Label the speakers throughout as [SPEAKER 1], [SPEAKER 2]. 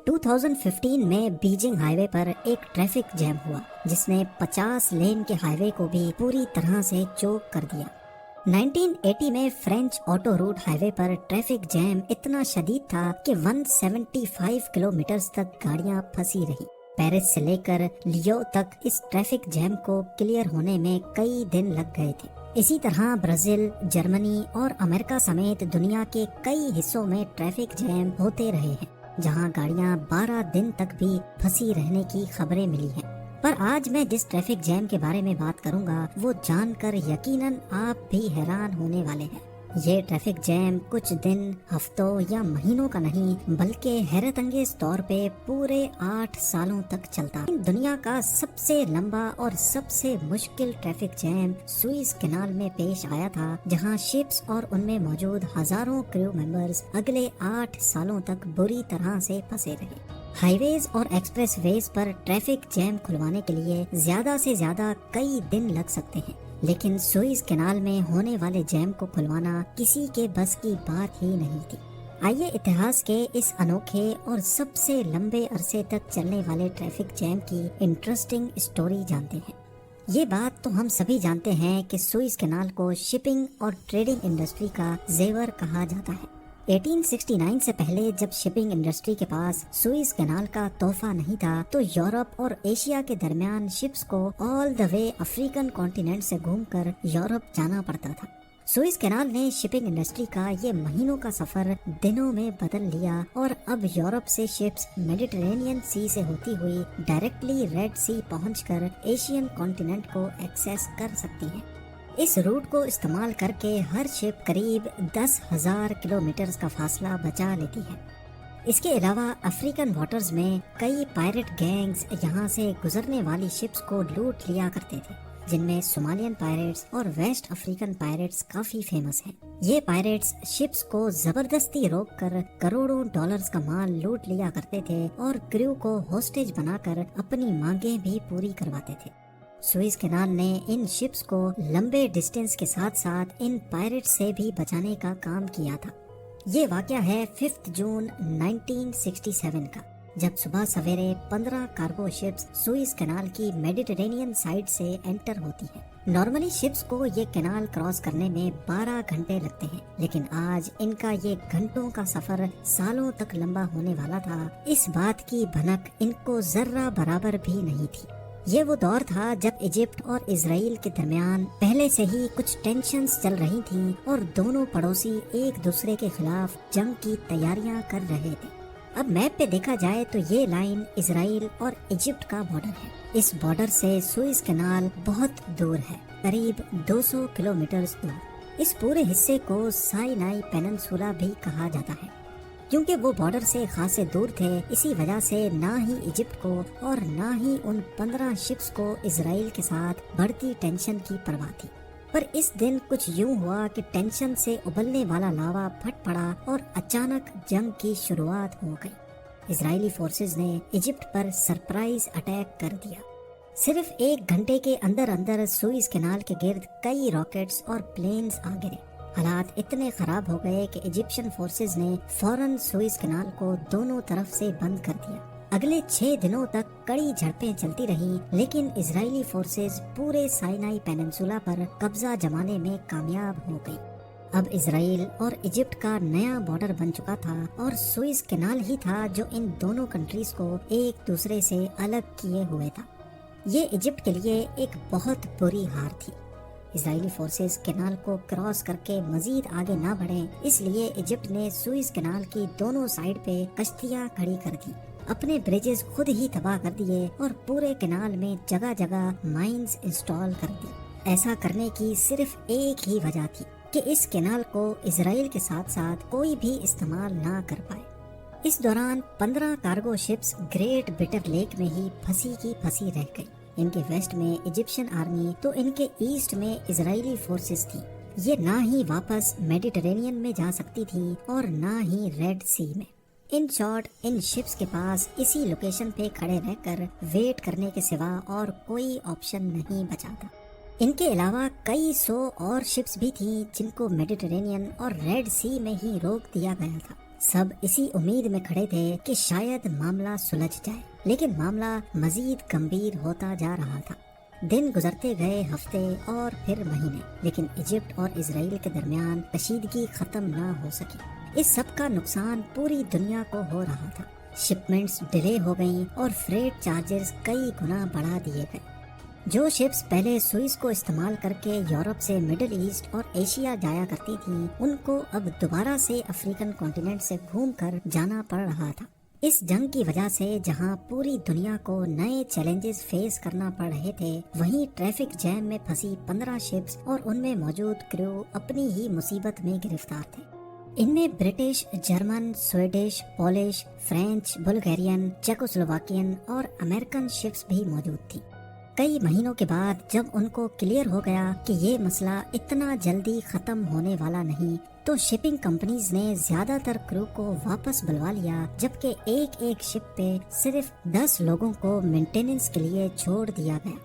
[SPEAKER 1] 2015 میں Beijing high وے پر ایک traffic jam ہوا جس نے 50 لین کے ہائی وے کو بھی پوری طرح سے چوک کر دیا۔ 1980 میں فرینچ آٹو روٹ ہائی وے پر ٹریفک جیم اتنا شدید تھا کہ 175 کلومیٹرز تک گاڑیاں پھنسی رہی۔ پیرس سے لے کر لیو تک اس ٹریفک جیم کو کلیئر ہونے میں کئی دن لگ گئے تھے۔ اسی طرح برازیل، جرمنی اور امریکہ سمیت دنیا کے کئی حصوں میں ٹریفک جیم ہوتے رہے ہیں جہاں گاڑیاں 12 دن تک بھی پھنسی رہنے کی خبریں ملی ہیں۔ پر آج میں جس ٹریفک جیم کے بارے میں بات کروں گا وہ جان کر یقیناً آپ بھی حیران ہونے والے ہیں۔ یہ ٹریفک جیم کچھ دن، ہفتوں یا مہینوں کا نہیں بلکہ حیرت انگیز طور پہ پورے 8 سالوں تک چلتا۔ دنیا کا سب سے لمبا اور سب سے مشکل ٹریفک جیم سوئز کینال میں پیش آیا تھا جہاں شپس اور ان میں موجود ہزاروں کریو ممبرز اگلے 8 سالوں تک بری طرح سے پھنسے رہے۔ ہائی ویز اور ایکسپریس ویز پر ٹریفک جیم کھلوانے کے لیے زیادہ سے زیادہ کئی دن لگ سکتے ہیں، لیکن سوئز کینال میں ہونے والے جیم کو کھلوانا کسی کے بس کی بات ہی نہیں تھی۔ آئیے اتہاس کے اس انوکھے اور سب سے لمبے عرصے تک چلنے والے ٹریفک جیم کی انٹرسٹنگ اسٹوری جانتے ہیں۔ یہ بات تو ہم سبھی جانتے ہیں کہ سوئز کینال کو شپنگ اور ٹریڈنگ انڈسٹری کا زیور کہا جاتا ہے۔ 1869 سے پہلے جب شپنگ انڈسٹری کے پاس سوئز کینال کا تحفہ نہیں تھا تو یورپ اور ایشیا کے درمیان شپس کو آل دا وے افریقن کانٹیننٹ سے گھوم کر یورپ جانا پڑتا تھا۔ سوئز کینال نے شپنگ انڈسٹری کا یہ مہینوں کا سفر دنوں میں بدل لیا اور اب یورپ سے شپس میڈیٹرینین سی سے ہوتی ہوئی ڈائریکٹلی ریڈ سی پہنچ کر ایشین کانٹیننٹ کو ایکسیس کر سکتی ہیں۔ اس روٹ کو استعمال کر کے ہر شپ قریب 10,000 کلومیٹرز کا فاصلہ بچا لیتی ہے۔ اس کے علاوہ افریقن واٹرز میں کئی پائرٹ گینگز یہاں سے گزرنے والی شپس کو لوٹ لیا کرتے تھے، جن میں صومالین پائرٹس اور ویسٹ افریقن پائرٹس کافی فیمس ہیں۔ یہ پائرٹس شپس کو زبردستی روک کر کروڑوں ڈالرز کا مال لوٹ لیا کرتے تھے اور کریو کو ہوسٹیج بنا کر اپنی مانگیں بھی پوری کرواتے تھے۔ سوئز کینال نے ان شپس کو لمبے ڈسٹینس کے ساتھ ساتھ ان پائرٹ سے بھی بچانے کا کام کیا تھا۔ یہ واقعہ ہے 5 جون 1967 کا، جب صبح سویرے 15 کارگو شپس سوئز کینال کی میڈیٹرینین سائڈ سے انٹر ہوتی ہیں۔ نارملی شپس کو یہ کینال کراس کرنے میں 12 گھنٹے لگتے ہیں، لیکن آج ان کا یہ گھنٹوں کا سفر سالوں تک لمبا ہونے والا تھا۔ اس بات کی بھنک ان کو ذرہ برابر بھی نہیں تھی۔ یہ وہ دور تھا جب ایجپٹ اور اسرائیل کے درمیان پہلے سے ہی کچھ ٹینشنز چل رہی تھیں اور دونوں پڑوسی ایک دوسرے کے خلاف جنگ کی تیاریاں کر رہے تھے۔ اب میپ پہ دیکھا جائے تو یہ لائن اسرائیل اور ایجپٹ کا بارڈر ہے۔ اس بارڈر سے سوئز کینال بہت دور ہے، قریب 200 کلومیٹرز دور۔ اس پورے حصے کو سائنائی پیننسولا بھی کہا جاتا ہے۔ کیونکہ وہ بارڈر سے خاصے دور تھے، اسی وجہ سے نہ ہی ایجپٹ کو اور نہ ہی ان 15 شپس کو اسرائیل کے ساتھ بڑھتی ٹینشن کی پرواہ تھی۔ پر اس دن کچھ یوں ہوا کہ ٹینشن سے ابلنے والا لاوا پھٹ پڑا اور اچانک جنگ کی شروعات ہو گئی۔ اسرائیلی فورسز نے ایجپٹ پر سرپرائز اٹیک کر دیا۔ صرف 1 گھنٹے کے اندر اندر سوئز کینال کے گرد کئی راکٹس اور پلینز آ گرے۔ حالات اتنے خراب ہو گئے کہ ایجپشن فورسز نے فوراً سوئز کینال کو دونوں طرف سے بند کر دیا۔ اگلے 6 دنوں تک کڑی جھڑپیں چلتی رہیں، لیکن اسرائیلی فورسز پورے سائنائی پیننسولا پر قبضہ جمانے میں کامیاب ہو گئی۔ اب اسرائیل اور ایجپٹ کا نیا بارڈر بن چکا تھا اور سوئز کینال ہی تھا جو ان دونوں کنٹریز کو ایک دوسرے سے الگ کیے ہوئے تھا۔ یہ ایجپٹ کے لیے ایک بہت بری ہار تھی۔ اسرائیلی فورسز کینال کو کراس کر کے مزید آگے نہ بڑھیں، اس لیے ایجپٹ نے سوئز کینال کی دونوں سائڈ پہ کشتیاں کھڑی کر دی، اپنے بریجز خود ہی تباہ کر دیے اور پورے کینال میں جگہ جگہ مائنز انسٹال کر دی۔ ایسا کرنے کی صرف ایک ہی وجہ تھی کہ اس کینال کو اسرائیل کے ساتھ ساتھ کوئی بھی استعمال نہ کر پائے۔ اس دوران 15 cargo ships Great Bitter Lake میں ہی پھنسی کی پھنسی رہ گئی۔ ان کے ویسٹ میں ایجپشن آرمی تو ان کے ایسٹ میں اسرائیلی فورسز تھی۔ یہ نہ ہی واپس میڈیٹرینین میں جا سکتی تھی اور نہ ہی ریڈ سی میں۔ ان شارٹ ان شپس کے پاس اسی لوکیشن پہ کھڑے رہ کر ویٹ کرنے کے سوا اور کوئی آپشن نہیں بچا تھا۔ ان کے علاوہ کئی 100 اور شپس بھی تھیں جن کو میڈیٹرینین اور ریڈ سی میں ہی روک دیا گیا تھا۔ سب اسی امید میں کھڑے تھے کہ شاید معاملہ سلجھ جائے، لیکن معاملہ مزید گمبھیر ہوتا جا رہا تھا۔ دن گزرتے گئے، ہفتے اور پھر مہینے، لیکن ایجپٹ اور اسرائیل کے درمیان کشیدگی ختم نہ ہو سکی۔ اس سب کا نقصان پوری دنیا کو ہو رہا تھا۔ شپمنٹس ڈیلے ہو گئیں اور فریٹ چارجز کئی گنا بڑھا دیے گئے۔ جو شپس پہلے سوئس کو استعمال کر کے یورپ سے مڈل ایسٹ اور ایشیا جایا کرتی تھیں، ان کو اب دوبارہ سے افریقن کانٹیننٹ سے گھوم کر جانا پڑ رہا تھا۔ اس جنگ کی وجہ سے جہاں پوری دنیا کو نئے چیلنجز فیس کرنا پڑ رہے تھے، وہیں ٹریفک جیم میں پھنسی 15 شپس اور ان میں موجود کرو اپنی ہی مصیبت میں گرفتار تھے۔ ان میں British, German, Swedish, Polish, French, Bulgarian, Czechoslovakian اور امریکن شپس بھی موجود تھی۔ کئی مہینوں کے بعد جب ان کو کلیئر ہو گیا کہ یہ مسئلہ اتنا جلدی ختم ہونے والا نہیں، تو شپنگ کمپنیز نے زیادہ تر کرو کو واپس بلوا لیا، جبکہ ایک شپ پہ صرف 10 لوگوں کو مینٹیننس کے لیے چھوڑ دیا گیا۔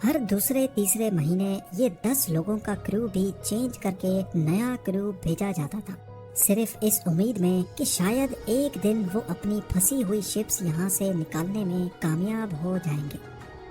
[SPEAKER 1] ہر دوسرے تیسرے مہینے یہ 10 لوگوں کا کرو بھی چینج کر کے نیا کرو بھیجا جاتا تھا، صرف اس امید میں کہ شاید ایک دن وہ اپنی پھنسی ہوئی شپس یہاں سے نکالنے میں کامیاب ہو جائیں گے۔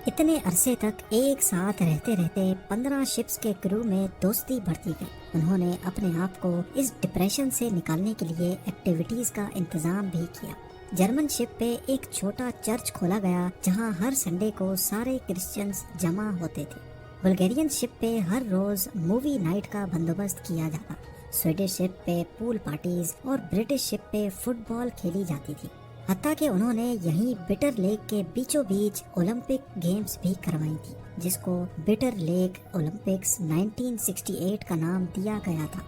[SPEAKER 1] اتنے عرصے تک ایک ساتھ رہتے رہتے 15 شپس کے کرو میں دوستی بڑھتی گئی۔ انہوں نے اپنے آپ کو اس ڈپریشن سے نکالنے کے لیے ایکٹیویٹیز کا انتظام بھی کیا۔ جرمن شپ پہ ایک چھوٹا چرچ کھولا گیا جہاں ہر سنڈے کو سارے کرسچنز جمع ہوتے تھے۔ بلغیرین شپ پہ ہر روز مووی نائٹ کا بندوبست کیا جاتا۔ سویڈش شپ پہ پول پارٹیز اور برٹش شپ پہ فٹ بال کھیلی جاتی تھی۔ حتیٰ کہ انہوں نے یہیں بٹر لیک کے بیچوں بیچ اولمپک گیمز بھی کروائی تھی، جس کو بٹر لیک اولمپکس 1968 کا نام دیا گیا تھا۔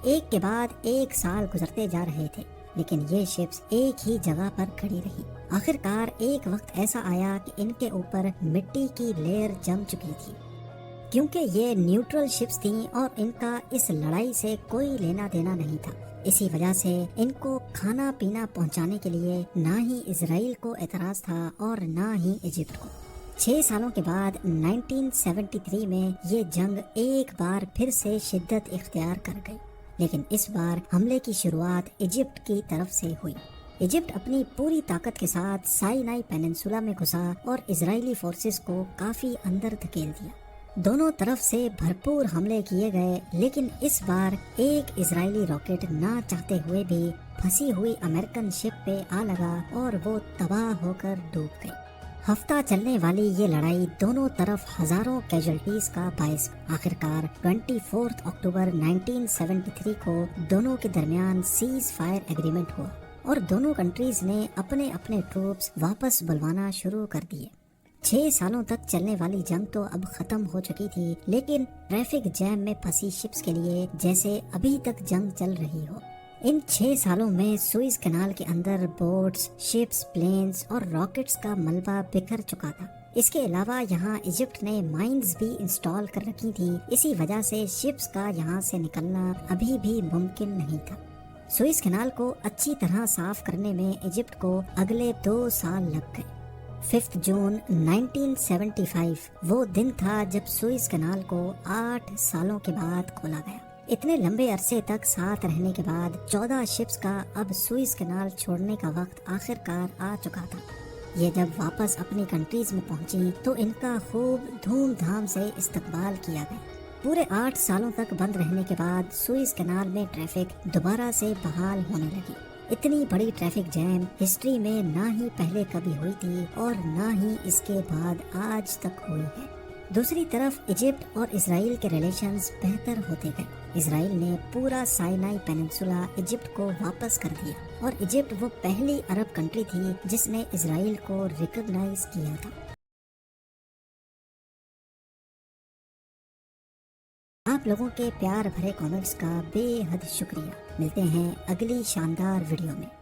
[SPEAKER 1] ایک کے بعد ایک سال گزرتے جا رہے تھے، لیکن یہ شپس ایک ہی جگہ پر کھڑی رہی۔ آخر کار ایک وقت ایسا آیا کہ ان کے اوپر مٹی کی لیئر جم چکی تھی، کیونکہ یہ نیوٹرل شپس تھیں اور ان کا اس لڑائی سے کوئی لینا دینا نہیں تھا۔ اسی وجہ سے ان کو کھانا پینا پہنچانے کے لیے نہ ہی اسرائیل کو اعتراض تھا اور نہ ہی ایجپٹ کو۔ 6 سالوں کے بعد 1973 میں یہ جنگ ایک بار پھر سے شدت اختیار کر گئی، لیکن اس بار حملے کی شروعات ایجپٹ کی طرف سے ہوئی۔ ایجپٹ اپنی پوری طاقت کے ساتھ سائنائی پیننسولا میں گھسا اور اسرائیلی فورسز کو کافی اندر دھکیل دیا۔ دونوں طرف سے بھرپور حملے کیے گئے، لیکن اس بار ایک اسرائیلی راکٹ نہ چاہتے ہوئے بھی پھنسی ہوئی امریکن شپ پہ آ لگا اور وہ تباہ ہو کر ڈوب گئی۔ ہفتہ چلنے والی یہ لڑائی دونوں طرف ہزاروں کیجولٹیز کا باعث آخر کار 24 اکتوبر 1973 کو دونوں کے درمیان سیز فائر ایگریمنٹ ہوا اور دونوں کنٹریز نے اپنے اپنے ٹروپس واپس بلوانا شروع کر دیے۔ 6 سالوں تک چلنے والی جنگ تو اب ختم ہو چکی تھی، لیکن ٹریفک جیم میں پھنسی شپس کے لیے جیسے ابھی تک جنگ چل رہی ہو۔ ان 6 سالوں میں سوئز کینال کے اندر بوٹس، شپس، پلینز اور راکٹس کا ملبہ بکھر چکا تھا۔ اس کے علاوہ یہاں ایجپٹ نے مائنز بھی انسٹال کر رکھی تھیں، اسی وجہ سے شپس کا یہاں سے نکلنا ابھی بھی ممکن نہیں تھا۔ سوئز کینال کو اچھی طرح صاف کرنے میں ایجپٹ کو اگلے 2 سال لگ گئے۔ 5 جون 1975 وہ دن تھا جب سوئز کینال کو 8 سالوں کے بعد کھولا گیا۔ اتنے لمبے عرصے تک ساتھ رہنے کے بعد 14 شپس کا اب سوئز کینال چھوڑنے کا وقت آخر کار آ چکا تھا۔ یہ جب واپس اپنی کنٹریز میں پہنچی تو ان کا خوب دھوم دھام سے استقبال کیا گیا۔ پورے 8 سالوں تک بند رہنے کے بعد سوئز کینال میں ٹریفک دوبارہ سے بحال ہونے لگی۔ اتنی بڑی ٹریفک جیم ہسٹری میں نہ ہی پہلے کبھی ہوئی تھی اور نہ ہی اس کے بعد آج تک ہوئی ہے۔ دوسری طرف ایجپٹ اور اسرائیل کے ریلیشنز بہتر ہوتے گئے۔ اسرائیل نے پورا سائنائی پیننسولا ایجپٹ کو واپس کر دیا اور ایجپٹ وہ پہلی عرب کنٹری تھی جس نے اسرائیل کو ریکگنائز کیا تھا۔ آپ لوگوں کے پیار بھرے کامنٹس کا بے حد شکریہ۔ ملتے ہیں اگلی شاندار ویڈیو میں۔